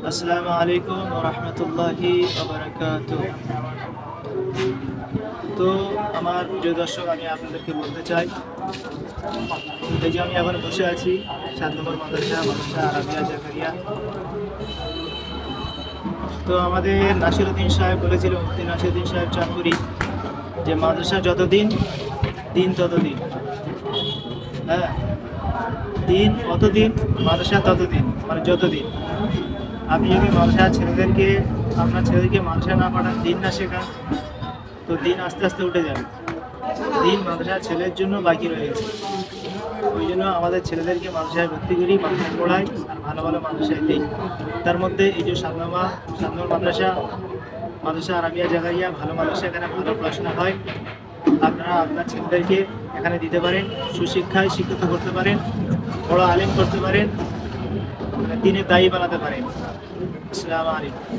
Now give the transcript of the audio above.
আসসালামু আলাইকুম ওয়া রাহমাতুল্লাহি ওয়া বারাকাতুহু। তো আমার প্রিয় দর্শক, আমি আপনাদেরকে বলতে চাই, এই যে আমি এখন বসে আছি ৭ নম্বর মাদ্রাসা আরাবিয়া জাকারিয়া। তো আমাদের নাসিরউদ্দিন সাহেব বলেছিল, মুফতি নাসিরউদ্দিন সাহেব চাঁদপুরি, যে মাদ্রাসা যতদিন দিন ততদিন। হ্যাঁ, দিন কতদিন, মাদ্রাসা ততদিন, মানে যতদিন। আপনি যদি আপনার ছেলেদেরকে মাদ্রাসা না পাঠান, দিন না শেখান, তো দিন আস্তে আস্তে উঠে যাবে। দিন মাদ্রাসা ছেলের জন্য বাকি রয়ে গেছে। ওই জন্য আমাদের ছেলেদেরকে মাদ্রাসায় ভর্তি করি, মাদ্রাসায় পড়াই, আর ভালো ভালো মাদ্রাসায় দিই। তার মধ্যে এই যে সাতনমা মাদ্রাসা আরাবিয়া জাকারিয়া, ভালো মাদ্রাসা, এখানে ভালো পড়াশোনা হয়। আপনারা আপনার ছেলেদেরকে এখানে দিতে পারেন, সুশিক্ষায় শিক্ষিত করতে পারেন, বড় আলেম করতে পারেন, দিনের দায়ী বানাতে পারেন। আসসালামু আলাইকুম।